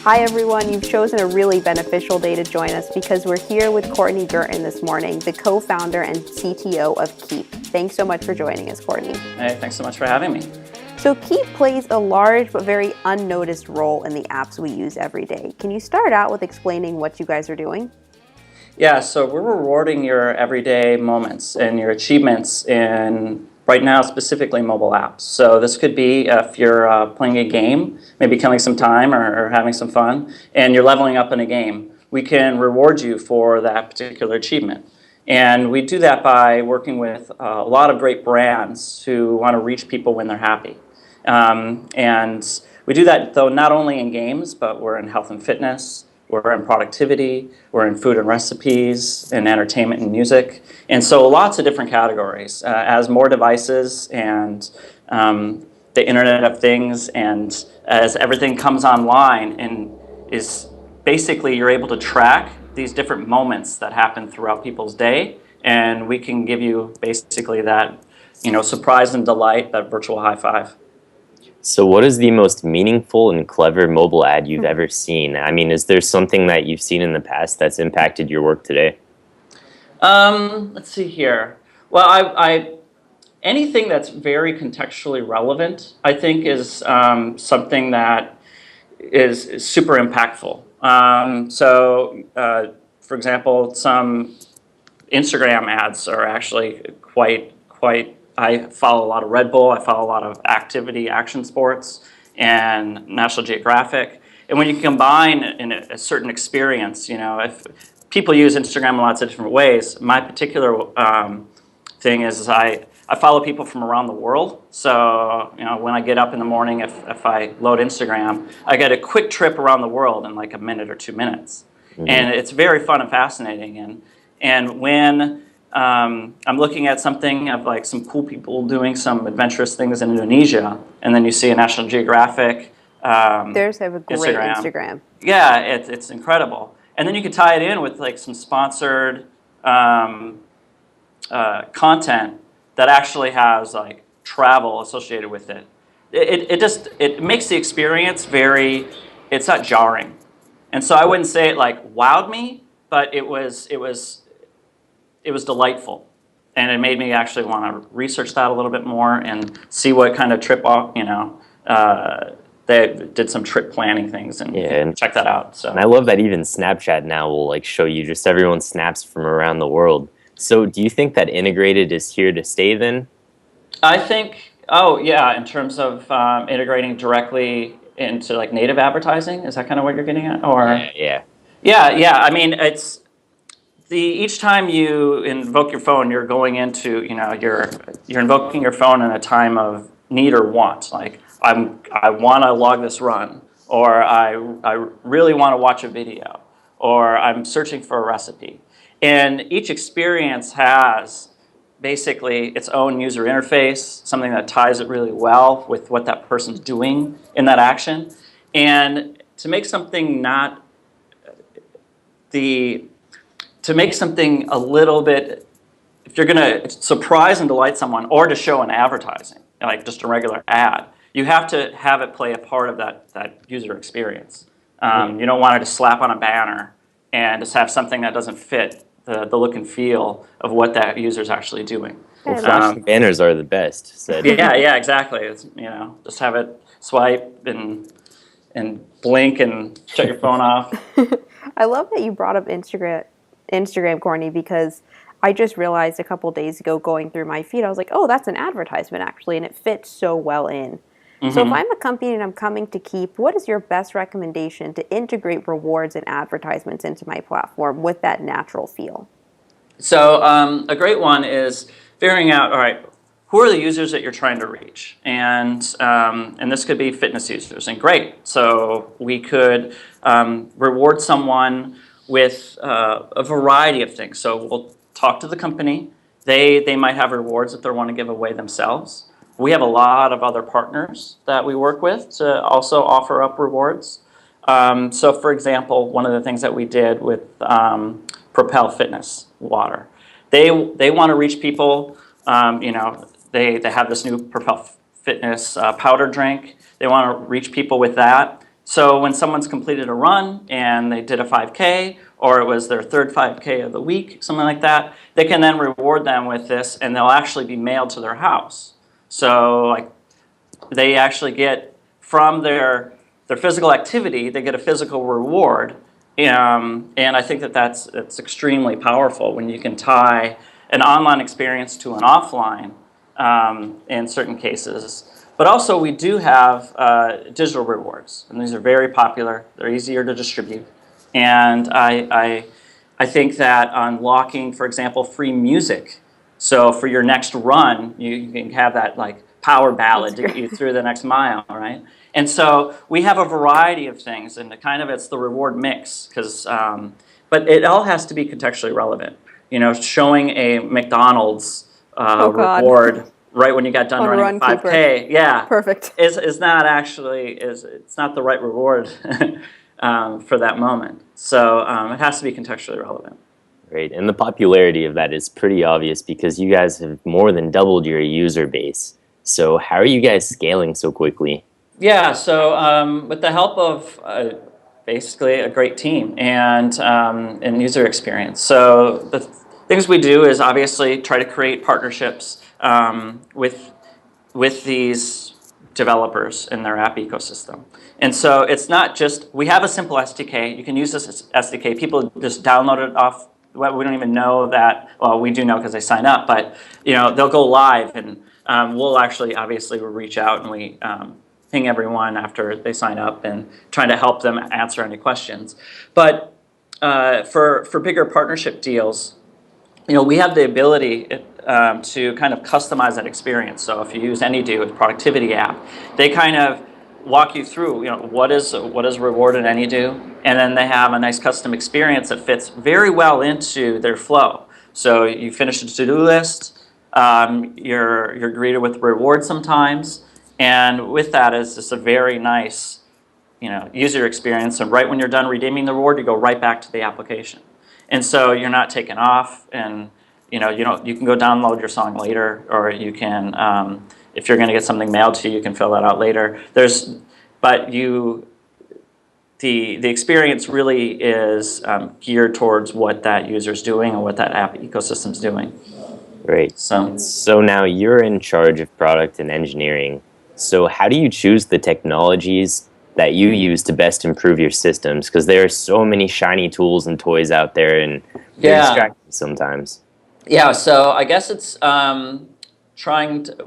Hi everyone, you've chosen a really beneficial day to join us because we're here with Courtney Guertin this morning, the co-founder and CTO of Kiip. Thanks so much for joining us, Courtney. Hey, thanks so much for having me. So Kiip plays a large but very unnoticed role in the apps we use every day. Can you start out with explaining what you guys are doing? Yeah, so we're rewarding your everyday moments and your achievements in, right now, specifically mobile apps. So this could be if you're playing a game, maybe killing some time or having some fun, and you're leveling up in a game. We can reward you for that particular achievement. And we do that by working with a lot of great brands who want to reach people when they're happy. And we do that, though, not only in games, but we're in health and fitness, we're in productivity, we're in food and recipes, and entertainment and music. And so lots of different categories. As more devices and the Internet of Things, and as everything comes online and is basically you're able to track these different moments that happen throughout people's day, and we can give you basically that, surprise and delight, that virtual high five. So what is the most meaningful and clever mobile ad you've ever seen? I mean, is there something that you've seen in the past that's impacted your work today? Let's see here. Well, anything that's very contextually relevant, I think, is something that is super impactful. For example, some Instagram ads are actually quite. I follow a lot of Red Bull. I follow a lot of action sports, and National Geographic. And when you combine in a certain experience, if people use Instagram in lots of different ways, my particular thing is I follow people from around the world. So, when I get up in the morning, if I load Instagram, I get a quick trip around the world in like a minute or 2 minutes. Mm-hmm. And it's very fun and fascinating. And when I'm looking at something of like some cool people doing some adventurous things in Indonesia, and then you see a National Geographic There's a great Instagram. Yeah, it's incredible. And then you could tie it in with like some sponsored content that actually has like travel associated with it. It makes the experience it's not jarring. And so I wouldn't say it like wowed me, but it was delightful, and it made me actually want to research that a little bit more and see what kind of trip off. They did some trip planning things and check that out. So, and I love that even Snapchat now will like show you just everyone's snaps from around the world. So do you think that integrated is here to stay then? I think, in terms of integrating directly into like native advertising, is that kind of what you're getting at? Or yeah. I mean, it's. Each time you invoke your phone, you're going into, you're invoking your phone in a time of need or want. Like, I want to log this run, or I really want to watch a video, or I'm searching for a recipe. And each experience has basically its own user interface, something that ties it really well with what that person's doing in that action. And to make something to make something a little bit, if you're going to surprise and delight someone or to show an advertising, like just a regular ad, you have to have it play a part of that user experience. You don't want to just slap on a banner and just have something that doesn't fit the look and feel of what that user's actually doing. Well, flashing banners are the best. So. Yeah, exactly. It's, just have it swipe and blink and shut your phone off. I love that you brought up Instagram, Courtney, because I just realized a couple days ago going through my feed, I was like, oh, that's an advertisement actually, and it fits so well in. Mm-hmm. So if I'm a company and I'm coming to Kiip, what is your best recommendation to integrate rewards and advertisements into my platform with that natural feel? So a great one is figuring out, all right, who are the users that you're trying to reach? And this could be fitness users, and great. So we could reward someone with a variety of things. So we'll talk to the company. They might have rewards that they want to give away themselves. We have a lot of other partners that we work with to also offer up rewards. So for example, one of the things that we did with Propel Fitness Water, they want to reach people. They have this new Propel Fitness powder drink. They want to reach people with that. So when someone's completed a run and they did a 5K, or it was their third 5K of the week, something like that, they can then reward them with this, and they'll actually be mailed to their house. So like they actually get from their physical activity, they get a physical reward. And I think that's extremely powerful when you can tie an online experience to an offline in certain cases. But also we do have digital rewards, and these are very popular. They're easier to distribute. And I think that unlocking, for example, free music. So for your next run, you can have that like power ballad to get you through the next mile, right? And so we have a variety of things, and it's the reward mix, but it all has to be contextually relevant. You know, showing a McDonald's reward right when you got done running a 5K, yeah, perfect, is not actually it's not the right reward for that moment. So it has to be contextually relevant. Right, and the popularity of that is pretty obvious because you guys have more than doubled your user base. So how are you guys scaling so quickly? Yeah, so with the help of basically a great team and user experience. So the things we do is obviously try to create partnerships with these developers in their app ecosystem. And so it's not just, we have a simple SDK. You can use this SDK. People just download it off. Well, we don't even know that. Well, we do know because they sign up, but they'll go live, and we'll actually obviously reach out and we ping everyone after they sign up and trying to help them answer any questions. But for bigger partnership deals, we have the ability to kind of customize that experience. So if you use AnyDo, a productivity app, they kind of walk you through, what is reward in AnyDo, and then they have a nice custom experience that fits very well into their flow. So you finish a to-do list, you're greeted with reward sometimes, and with that is just a very nice, user experience. And right when you're done redeeming the reward, you go right back to the application. And so you're not taken off, and you can go download your song later, or you can, if you're going to get something mailed to you, you can fill that out later. The experience really is geared towards what that user's doing and what that app ecosystem's doing. Great. So now you're in charge of product and engineering. So how do you choose the technologies that you use to best improve your systems? Because there are so many shiny tools and toys out there, and they're distracting sometimes. Yeah, so I guess it's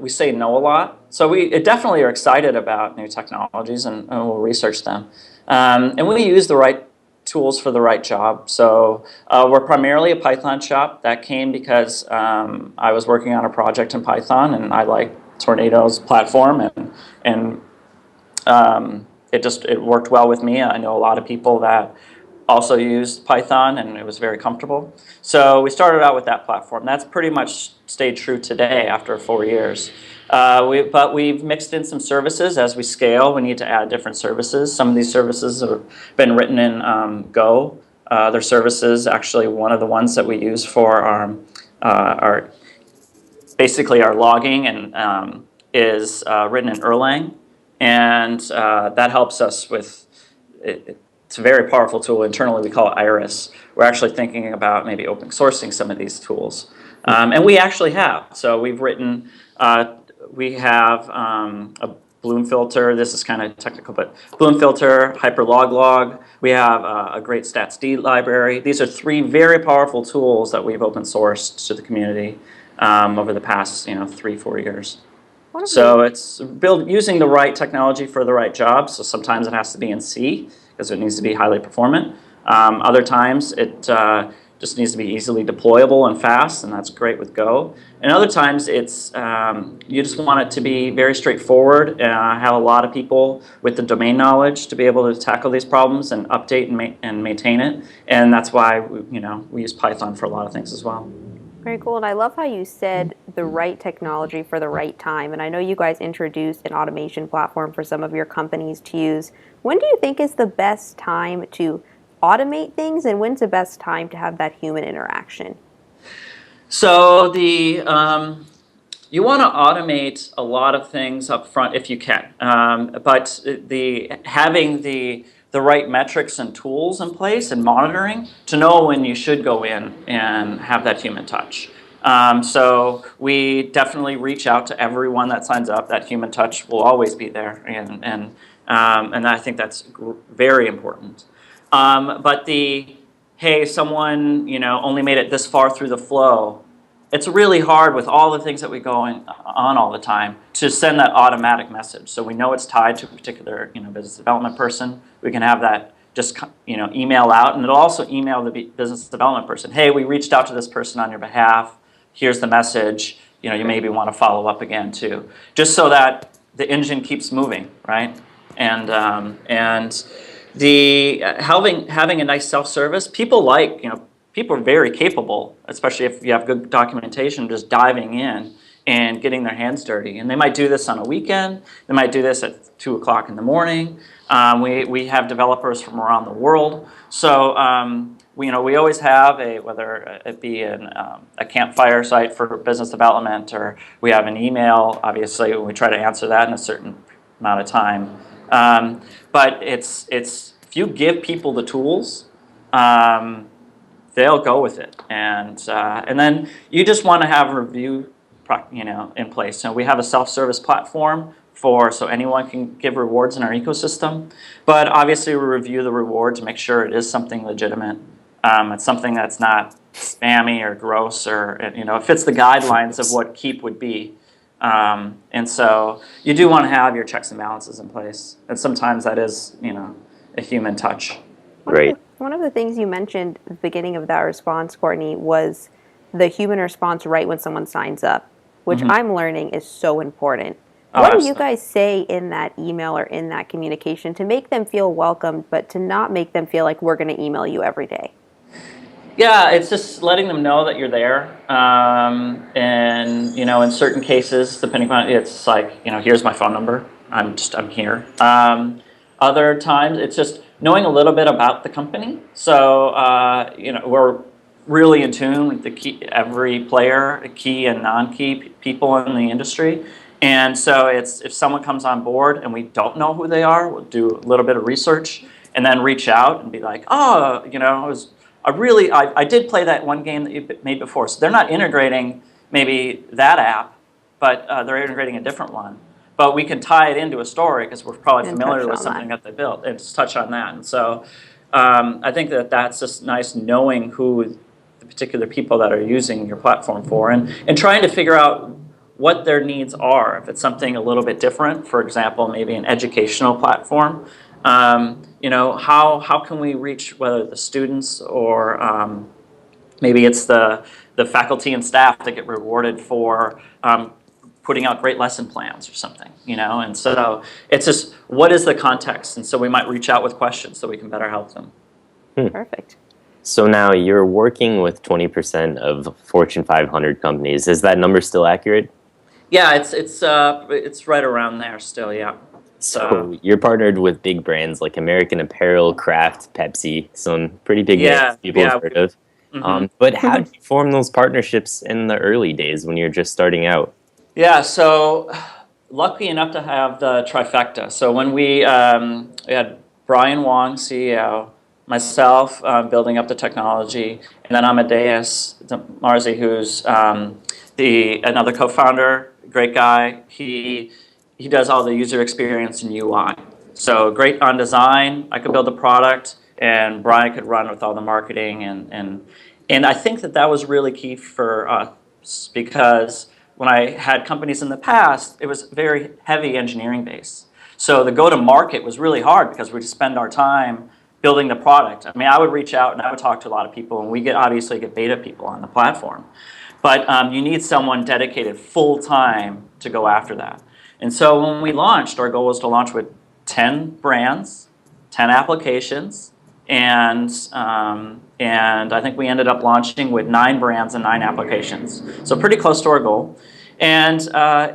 we say no a lot. So we definitely are excited about new technologies, and we'll research them. And we use the right tools for the right job. So we're primarily a Python shop. That came because I was working on a project in Python, and I like Tornado's platform, and it worked well with me. I know a lot of people that also used Python, and it was very comfortable. So we started out with that platform. That's pretty much stayed true today after 4 years. But we've mixed in some services. As we scale, we need to add different services. Some of these services have been written in Go. Other services, actually one of the ones that we use for our basically our logging and is written in Erlang. And that helps us with it. It's a very powerful tool. Internally, we call it Iris. We're actually thinking about maybe open sourcing some of these tools. And we actually have. So we've written, we have a Bloom filter. This is kind of technical, but Bloom filter, Hyperlog. We have a great StatsD library. These are 3 very powerful tools that we've open sourced to the community over the past 3-4 years. So it's using the right technology for the right job. So sometimes it has to be in C, because it needs to be highly performant. Other times it just needs to be easily deployable and fast, and that's great with Go. And other times it's you just want it to be very straightforward and have a lot of people with the domain knowledge to be able to tackle these problems and update and maintain it. And that's why we use Python for a lot of things as well. Very cool. And I love how you said the right technology for the right time. And I know you guys introduced an automation platform for some of your companies to use. When do you think is the best time to automate things, and when's the best time to have that human interaction? So You want to automate a lot of things up front if you can, but having the right metrics and tools in place and monitoring to know when you should go in and have that human touch. So we definitely reach out to everyone that signs up. That human touch will always be there, and I think that's very important. But hey, someone only made it this far through the flow. It's really hard with all the things that we go on all the time to send that automatic message. So we know it's tied to a particular business development person. We can have that just email out, and it'll also email the business development person. Hey, we reached out to this person on your behalf. Here's the message. You maybe want to follow up again too, just so that the engine keeps moving, right? And the having a nice self-service. People are very capable, especially if you have good documentation, just diving in and getting their hands dirty. And they might do this on a weekend. They might do this at 2 o'clock in the morning. We have developers from around the world. So we always have whether it be a campfire site for business development, or we have an email. Obviously, we try to answer that in a certain amount of time. But it's if you give people the tools, they'll go with it, and then you just want to have a review, in place. So we have a self-service platform so anyone can give rewards in our ecosystem, but obviously we review the reward to make sure it is something legitimate. It's something that's not spammy or gross, or it fits the guidelines of what Kiip would be. And so you do want to have your checks and balances in place, and sometimes that is a human touch. Great. One of the things you mentioned at the beginning of that response, Courtney, was the human response right when someone signs up, which I'm learning is so important. What do you guys say in that email or in that communication to make them feel welcomed, but to not make them feel like we're going to email you every day? Yeah, it's just letting them know that you're there. And in certain cases, depending on it's like, here's my phone number. I'm here. Other times, it's just knowing a little bit about the company. So we're really in tune with every player, key and non-key people in the industry. And so it's if someone comes on board and we don't know who they are, we'll do a little bit of research and then reach out and be like, I did play that one game that you made before. So they're not integrating maybe that app, but they're integrating a different one. But we can tie it into a story because we're probably familiar with something that they built, and just touch on that. And so I think that's just nice, knowing who the particular people that are using your platform for, and trying to figure out what their needs are. If it's something a little bit different, for example, maybe an educational platform, how can we reach whether the students or maybe it's the faculty and staff that get rewarded for putting out great lesson plans or something, and so it's just what is the context, and so we might reach out with questions so we can better help them. Perfect. So now you're working with 20% of Fortune 500 companies. Is that number still accurate? Yeah, it's right around there still. Yeah. So you're partnered with big brands like American Apparel, Kraft, Pepsi, some pretty big names people have heard of. But how did you form those partnerships in the early days when you're just starting out? Yeah, so lucky enough to have the trifecta. So when we had Brian Wong, CEO, myself building up the technology, and then Amadeus Marzi, who's another co-founder, great guy. He does all the user experience and UI. So great on design. I could build the product, and Brian could run with all the marketing, and I think that was really key for us, because when I had companies in the past, it was very heavy engineering based. So the go-to-market was really hard because we'd spend our time building the product. I mean, I would reach out and I would talk to a lot of people, and we obviously get beta people on the platform. But you need someone dedicated full-time to go after that. And so when we launched, our goal was to launch with 10 brands, 10 applications, and I think we ended up launching with 9 brands and 9 applications. So pretty close to our goal. And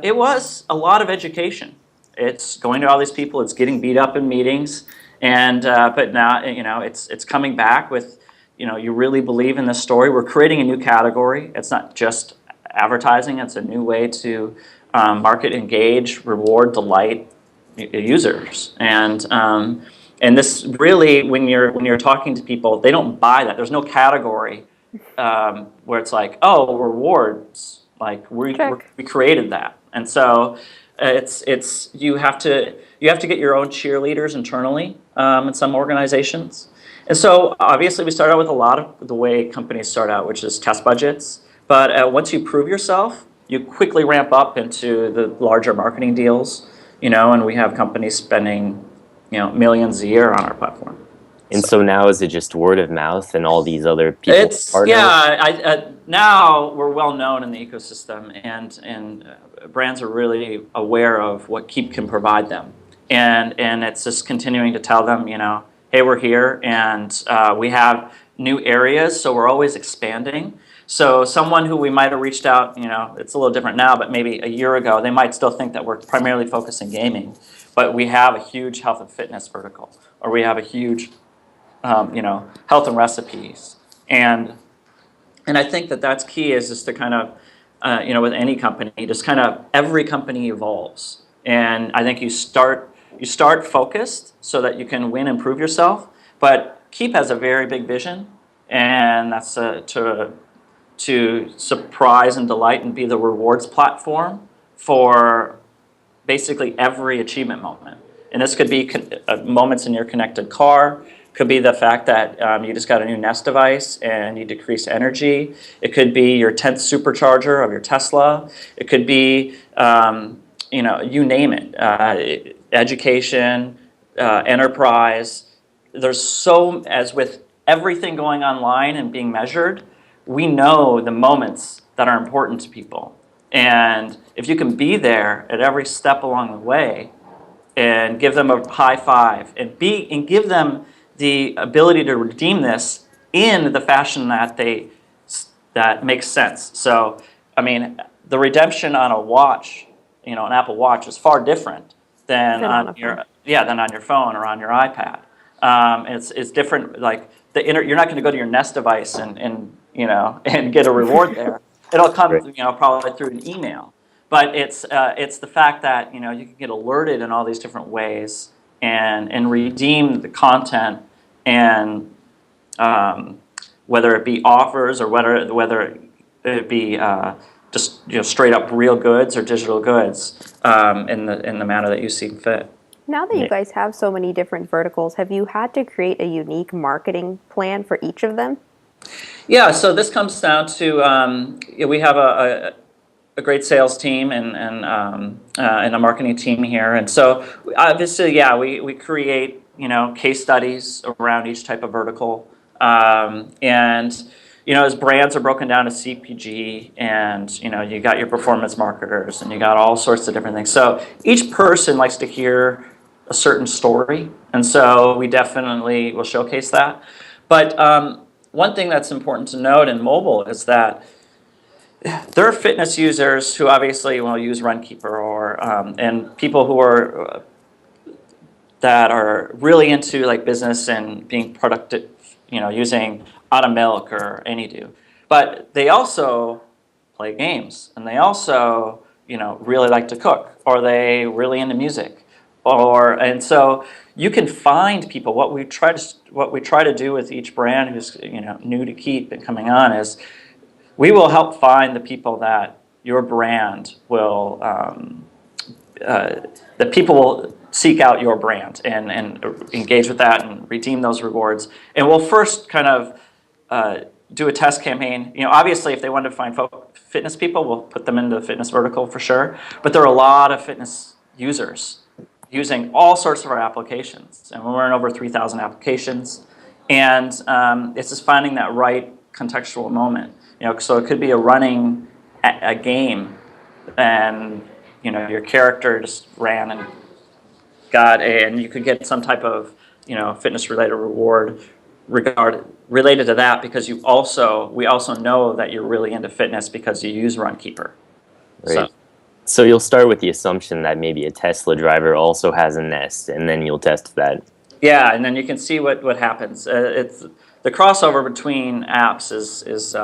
it was a lot of education. It's going to all these people. It's getting beat up in meetings. And but now it's coming back with you really believe in this story. We're creating a new category. It's not just advertising. It's a new way to market, engage, reward, delight users. And this really, when you're talking to people, they don't buy that. There's no category where it's like, oh, rewards. Like we created that, and so it's you have to get your own cheerleaders internally in some organizations. And so obviously we start out with a lot of the way companies start out, which is test budgets. But once you prove yourself, you quickly ramp up into the larger marketing deals, and we have companies spending, millions a year on our platform. And so now is it just word of mouth and all these other people? Now we're well known in the ecosystem, and brands are really aware of what Kiip can provide them, and it's just continuing to tell them, hey, we're here, and we have new areas, so we're always expanding. So someone who we might have reached out, it's a little different now, but maybe a year ago, they might still think that we're primarily focused in gaming, but we have a huge health and fitness vertical, or we have a huge health and recipes, and I think that's key, is just to kind of, with any company, just kind of every company evolves, and I think you start focused so that you can win and prove yourself. But Kiip has a very big vision, and that's to surprise and delight and be the rewards platform for basically every achievement moment. And this could be moments in your connected car. Could be the fact that you just got a new Nest device and you decrease energy. It could be your 10th supercharger of your Tesla. It could be, you name it. Education, enterprise. As with everything going online and being measured, we know the moments that are important to people. And if you can be there at every step along the way and give them a high five and give them the ability to redeem this in the fashion that makes sense. So, I mean, the redemption on a watch, an Apple Watch, is far different than on your phone or on your iPad. It's different. Like you're not going to go to your Nest device and get a reward there. It'll come, probably through an email. But it's the fact that you can get alerted in all these different ways and redeem the content, and whether it be offers or whether it be just straight up real goods or digital goods in the manner that you see fit. Now that you guys have so many different verticals, have you had to create a unique marketing plan for each of them? Yeah, so this comes down to we have a great sales team and a marketing team here, and so obviously, we create case studies around each type of vertical, and as brands are broken down to CPG, and you got your performance marketers, and you got all sorts of different things. So each person likes to hear a certain story, and so we definitely will showcase that. But one thing that's important to note in mobile is that there are fitness users who obviously will use Runkeeper, or and people who are that are really into like business and being productive, using Auto Milk or Anydo. But they also play games, and they also really like to cook, or they really into music, and so you can find people. What we try to do with each brand who's new to Kiip and coming on is we will help find the people that your brand will that people will seek out your brand and engage with that and redeem those rewards. And we'll first kind of do a test campaign. Obviously, if they want to find fitness people, we'll put them into the fitness vertical for sure. But there are a lot of fitness users using all sorts of our applications, and we're in over 3,000 applications. And it's just finding that right contextual moment. So it could be running a game, and your character just ran and and you could get some type of fitness related reward related to that, because we also know that you're really into fitness because you use Runkeeper. Right. So you'll start with the assumption that maybe a Tesla driver also has a Nest, and then you'll test that. Yeah, and then you can see what happens. It's the crossover between apps is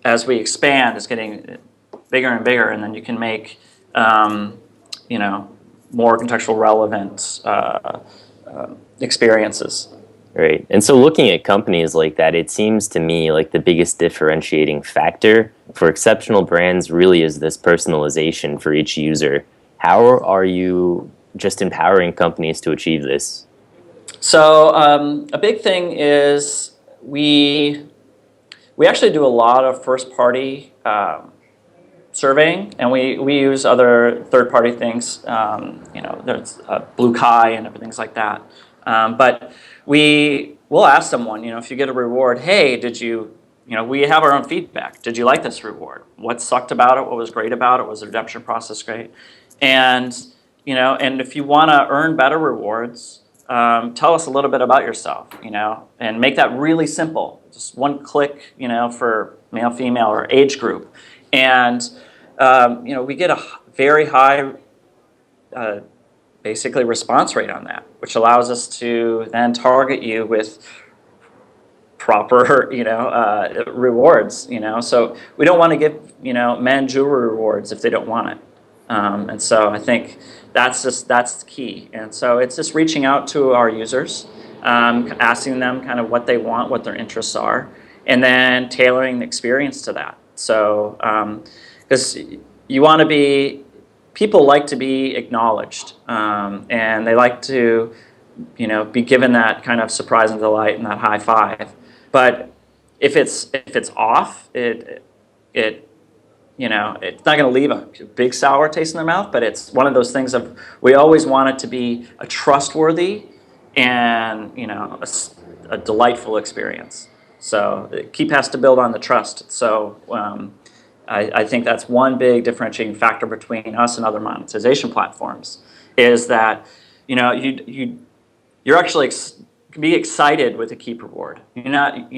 as we expand, it's getting bigger and bigger, and then you can make, more contextual relevant experiences. Right. And so looking at companies like that, it seems to me like the biggest differentiating factor for exceptional brands really is this personalization for each user. How are you just empowering companies to achieve this? So a big thing is we actually do a lot of first-party surveying, and we use other third-party things. There's Blue Kai and everything like that. But we'll ask someone, if you get a reward, hey, we have our own feedback. Did you like this reward? What sucked about it? What was great about it? Was the redemption process great? And if you want to earn better rewards, tell us a little bit about yourself, and make that really simple. Just one click, for male, female, or age group. And, we get a very high, basically, response rate on that, which allows us to then target you with proper, rewards, So we don't want to give, men jewelry rewards if they don't want it. And so I think that's the key. And so it's just reaching out to our users, asking them kind of what they want, what their interests are, and then tailoring the experience to that. So, because you want to people like to be acknowledged, and they like to, be given that kind of surprise and delight and that high five. But if it's off, it's not going to leave a big sour taste in their mouth, but it's one of those things of we always want it to be a trustworthy and, a delightful experience. So Kiip has to build on the trust. So I think that's one big differentiating factor between us and other monetization platforms is that, you're actually can be excited with a Kiip reward. You're not,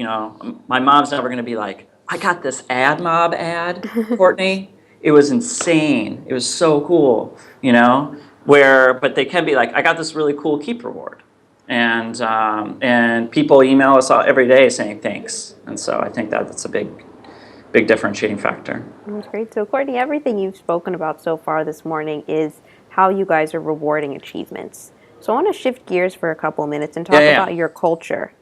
my mom's never going to be like, I got this ad mob ad, Courtney. It was insane. It was so cool, but they can be like, I got this really cool Kiip reward. And people email us every day saying thanks. And so I think that's a big differentiating factor. That's great. So Courtney, everything you've spoken about so far this morning is how you guys are rewarding achievements. So I want to shift gears for a couple of minutes and talk about your culture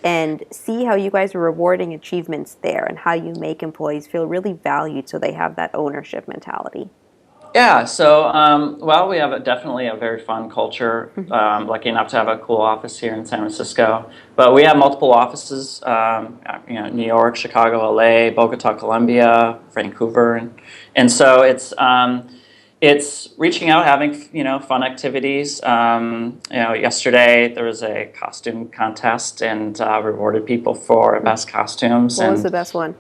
and see how you guys are rewarding achievements there and how you make employees feel really valued so they have that ownership mentality. Yeah, so, we have definitely a very fun culture. Lucky enough to have a cool office here in San Francisco. But we have multiple offices, New York, Chicago, LA, Bogota, Colombia, Vancouver. And so it's reaching out, having, fun activities. Yesterday there was a costume contest and rewarded people for best costumes. What was the best one?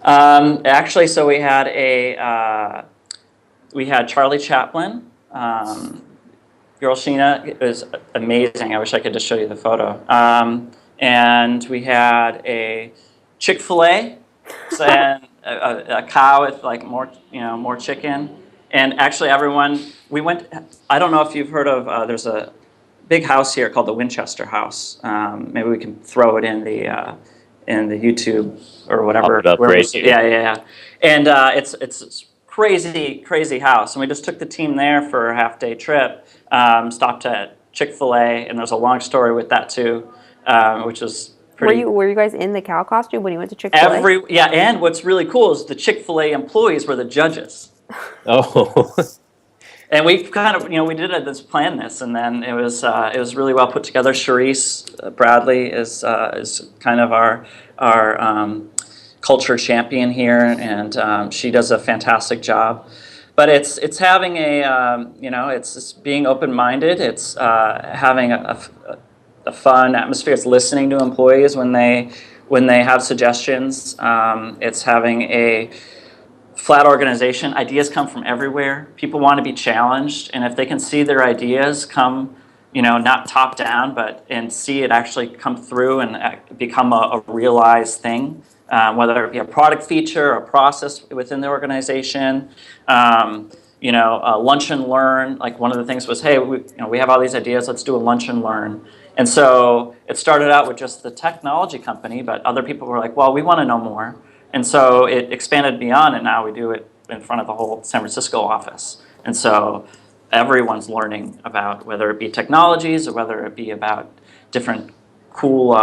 Actually, so we had we had Charlie Chaplin. Girl Sheena, it was amazing. I wish I could just show you the photo. And we had a Chick-fil-A and a cow with like more chicken. And actually, we went. I don't know if you've heard of. There's a big house here called the Winchester House. Maybe we can throw it in the YouTube or whatever. Yeah. And it's crazy house. And we just took the team there for a half-day trip. Stopped at Chick-fil-A, and there's a long story with that too, which was pretty. Were you guys in the cow costume when you went to Chick-fil-A? And what's really cool is the Chick-fil-A employees were the judges. Oh. And we kind of, we did plan this, and then it was really well put together. Charisse Bradley is kind of our culture champion here, and she does a fantastic job. But it's having it's being open-minded. It's having a fun atmosphere. It's listening to employees when they have suggestions. It's having a flat organization. Ideas come from everywhere. People want to be challenged, and if they can see their ideas come, not top down, and see it actually come through and become a realized thing, whether it be a product feature, a process within the organization, lunch and learn. Like one of the things was, hey, we have all these ideas. Let's do a lunch and learn. And so it started out with just the technology company, but other people were like, well, we want to know more. And so it expanded beyond, and now we do it in front of the whole San Francisco office. And so everyone's learning about whether it be technologies or whether it be about different cool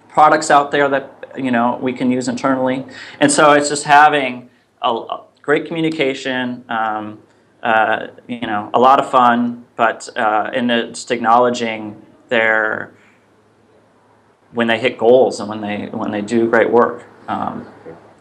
products out there that we can use internally. And so it's just having a great communication, a lot of fun, but and just acknowledging when they hit goals and when they do great work.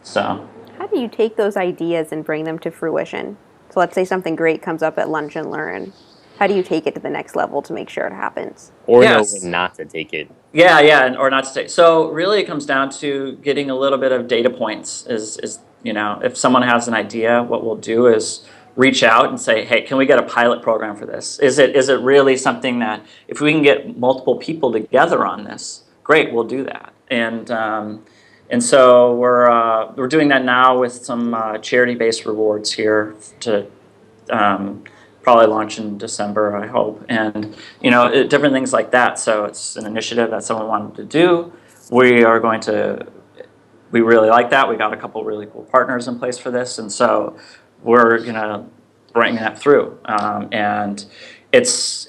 So how do you take those ideas and bring them to fruition? So let's say something great comes up at Lunch and Learn. How do you take it to the next level to make sure it happens? Or know when not to take it. Yeah, or not to take. So really, it comes down to getting a little bit of data points. If someone has an idea, what we'll do is reach out and say, hey, can we get a pilot program for this? Is it really something that if we can get multiple people together on this, great, we'll do that. And so we're doing that now with some charity-based rewards here to probably launch in December, I hope, and different things like that. So it's an initiative that someone wanted to do. We really like that. We got a couple really cool partners in place for this, and so we're gonna bring that through. And it's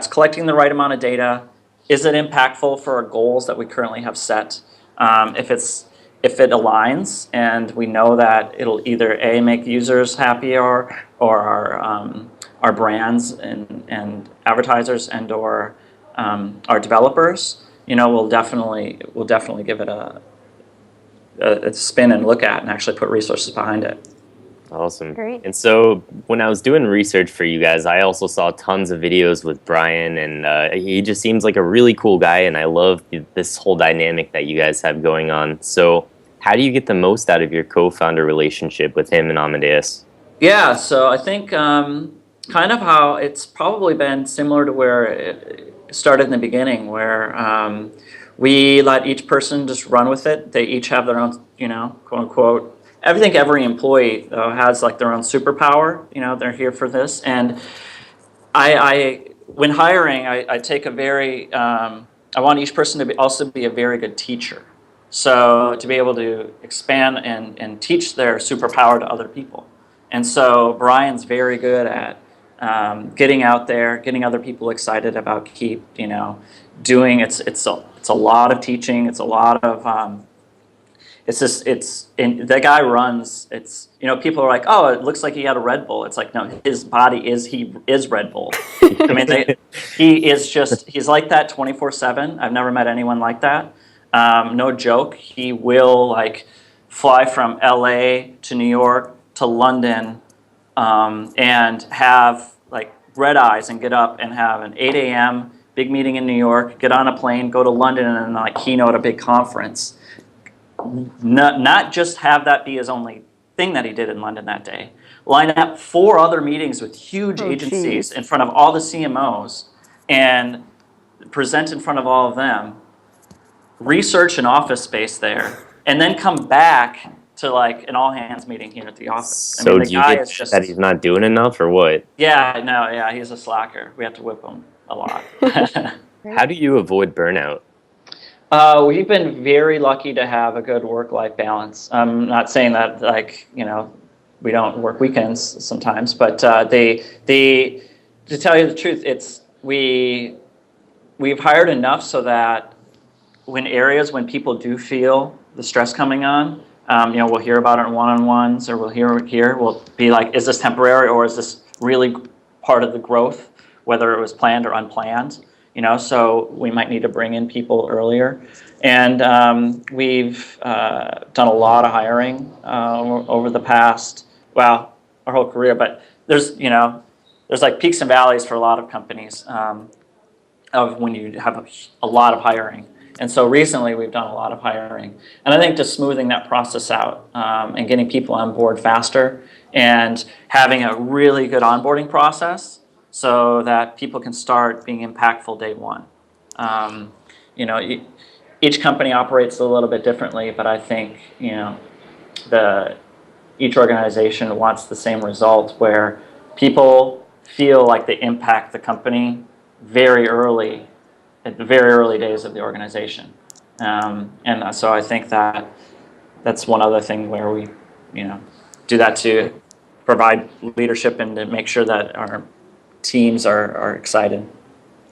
collecting the right amount of data. Is it impactful for our goals that we currently have set? If it aligns, and we know that it'll either make users happy or our brands and advertisers or our developers, we'll definitely give it a spin and look at and actually put resources behind it. Awesome. Great. And so when I was doing research for you guys, I also saw tons of videos with Brian, and he just seems like a really cool guy, and I love this whole dynamic that you guys have going on. So how do you get the most out of your co-founder relationship with him and Amadeus? Yeah, so I think kind of how it's probably been similar to where it started in the beginning, where we let each person just run with it. They each have their own, quote unquote. I think every employee has like their own superpower. They're here for this, and when hiring, I take a very. I want each person to also be a very good teacher. So to be able to expand and teach their superpower to other people. And so Brian's very good at getting out there, getting other people excited about Kiip, doing it's a lot of teaching, it's a lot of the guy runs, people are like, oh, it looks like he had a Red Bull. It's like, no, his body is Red Bull. I mean, he's like that 24/7. I've never met anyone like that. No joke. He will fly from LA to New York to London and have red eyes and get up and have an 8 a.m. big meeting in New York, get on a plane, go to London and keynote a big conference. Not just have that be his only thing that he did in London that day. Line up 4 other meetings with huge agencies in front of all the CMOs and present in front of all of them. Research an office space there, and then come back to an all-hands meeting here at the office. So do you get that he's not doing enough, or what? Yeah, he's a slacker. We have to whip him a lot. How do you avoid burnout? We've been very lucky to have a good work-life balance. I'm not saying that we don't work weekends sometimes, but to tell you the truth, we've hired enough so that when people do feel the stress coming on, we'll hear about it in one-on-ones, or we'll hear it here. We'll be like, is this temporary, or is this really part of the growth, whether it was planned or unplanned? So we might need to bring in people earlier. And we've done a lot of hiring over the past, our whole career. But there's peaks and valleys for a lot of companies of when you have a lot of hiring. And so recently we've done a lot of hiring. And I think just smoothing that process out and getting people on board faster and having a really good onboarding process so that people can start being impactful day one. Each company operates a little bit differently, but I think each organization wants the same result, where people feel like they impact the company very early, at the very early days of the organization. And so I think that that's one other thing where we, do that to provide leadership and to make sure that our teams are excited.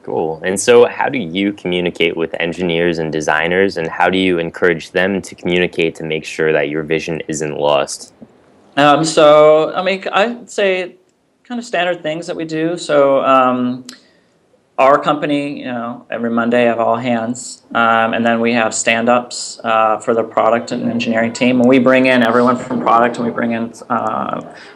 Cool. And so how do you communicate with engineers and designers, and how do you encourage them to communicate to make sure that your vision isn't lost? I'd say kind of standard things that we do. So our company, every Monday have all hands, and then we have stand-ups for the product and engineering team. And we bring in everyone from product, and we bring in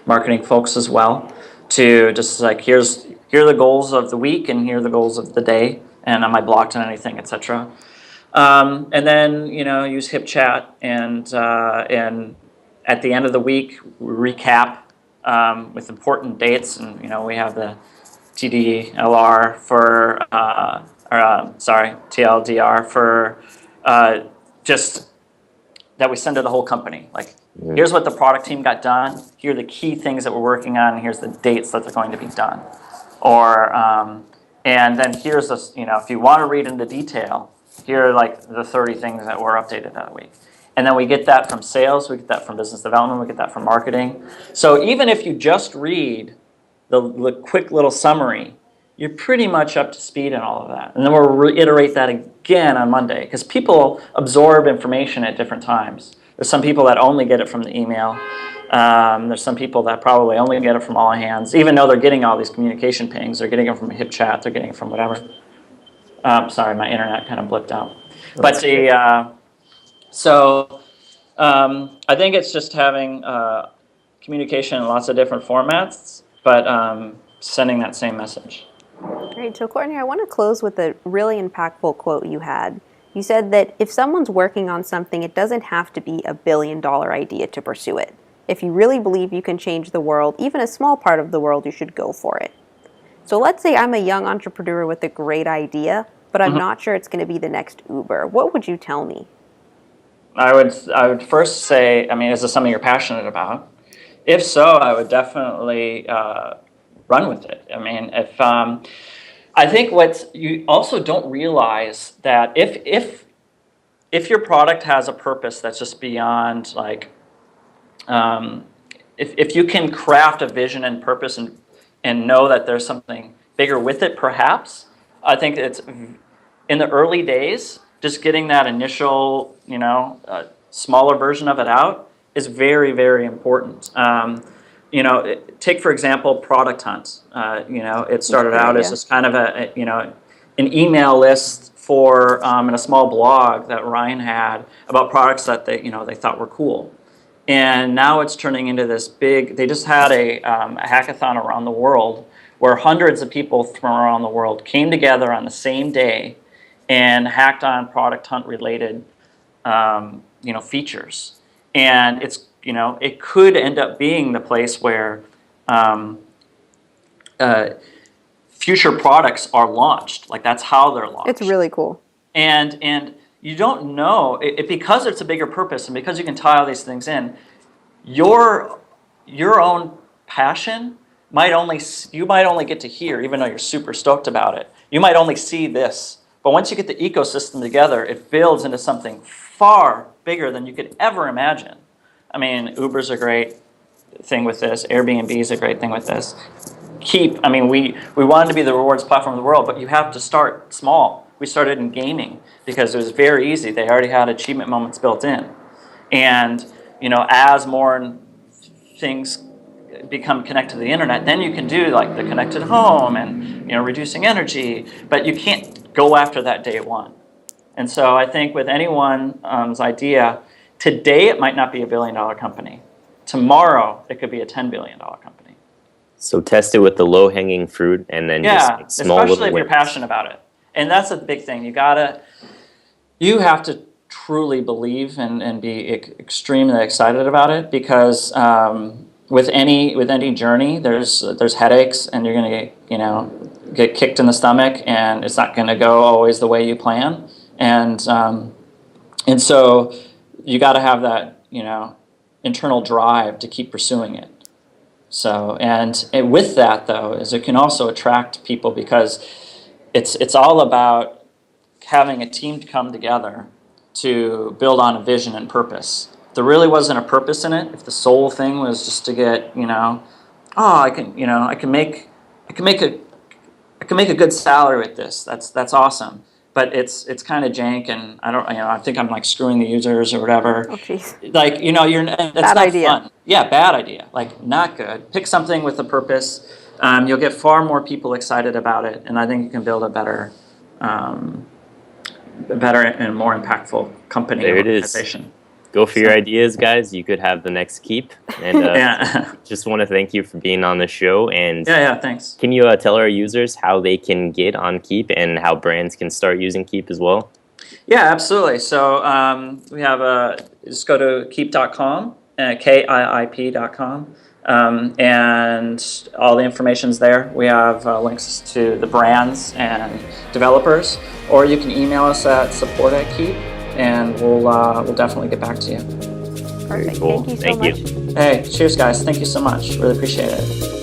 marketing folks as well to just like, here are the goals of the week, and here are the goals of the day, and am I blocked on anything, etc. And then use Hip Chat, and at the end of the week we recap with important dates, and we have the TDLR for TLDR for just that we send to the whole company. Like, here's what the product team got done. Here are the key things that we're working on. And here's the dates that they're going to be done. Or and then here's this. If you want to read into detail, here are like the 30 things that were updated that week. And then we get that from sales. We get that from business development. We get that from marketing. So even if you just read the quick little summary, you're pretty much up to speed in all of that. And then we'll reiterate that again on Monday, because people absorb information at different times. There's some people that only get it from the email. There's some people that probably only get it from all hands, even though they're getting all these communication pings. They're getting it from a Hip Chat. They're getting it from whatever. Sorry, my internet kind of blipped out. But I think it's just having communication in lots of different formats, but sending that same message. Great. So, Courtney, I want to close with a really impactful quote you had. You said that if someone's working on something, it doesn't have to be a billion-dollar idea to pursue it. If you really believe you can change the world, even a small part of the world, you should go for it. So let's say I'm a young entrepreneur with a great idea, but I'm not sure it's going to be the next Uber. What would you tell me? I would first say, is this something you're passionate about? If so, I would definitely run with it. I think what you also don't realize that if your product has a purpose that's just beyond like, if you can craft a vision and purpose and know that there's something bigger with it, perhaps, I think it's in the early days, just getting that initial, smaller version of it out is very, very important. Take, for example, Product Hunt. It started out as just kind of an email list for in a small blog that Ryan had about products that they thought were cool. And now it's turning into this big, they just had a hackathon around the world where hundreds of people from around the world came together on the same day and hacked on Product Hunt related features. And it's, it could end up being the place where future products are launched. Like, that's how they're launched. It's really cool. And you don't know, because it's a bigger purpose and because you can tie all these things in, your own passion you might only get to hear, even though you're super stoked about it. You might only see this. But once you get the ecosystem together, it builds into something far bigger than you could ever imagine. Uber's a great thing with this. Airbnb's a great thing with this. Kiip, we wanted to be the rewards platform of the world, but you have to start small. We started in gaming because it was very easy. They already had achievement moments built in. And, as more things become connected to the internet, then you can do like the connected home and, reducing energy, but you can't go after that day one. And so I think with anyone's idea, today it might not be $1 billion company. Tomorrow it could be a $10 billion company. So test it with the low-hanging fruit and then just make small little especially if you're passionate about it. And that's a big thing. You have to truly believe and be extremely excited about it, because with any journey, there's headaches, and you're going to get kicked in the stomach, and it's not going to go always the way you plan. And so you got to have that internal drive to keep pursuing it. So and with that though is it can also attract people, because it's all about having a team come together to build on a vision and purpose there really wasn't a purpose in it, if the sole thing was just to get, I can make a good salary with this. That's awesome. But it's kind of jank, and I think I'm like screwing the users or whatever. Oh, jeez. Like, it's Bad not idea. fun. Yeah, bad idea. Like, not good. Pick something with a purpose. You'll get far more people excited about it, and I think you can build a better and more impactful company There or it is. organization. Go for your ideas, guys. You could have the next Kiip. And Yeah. just want to thank you for being on the show. And Yeah, thanks. can you tell our users how they can get on Kiip and how brands can start using Kiip as well? Yeah, absolutely. So we have just go to kiip.com, KIIP.com, and all the information's there. We have links to the brands and developers, or you can email us at support@Kiip, and we'll definitely get back to you. Perfect. Cool. Thank you so Thank much. you. Hey, cheers, guys. Thank you so much. Really appreciate it.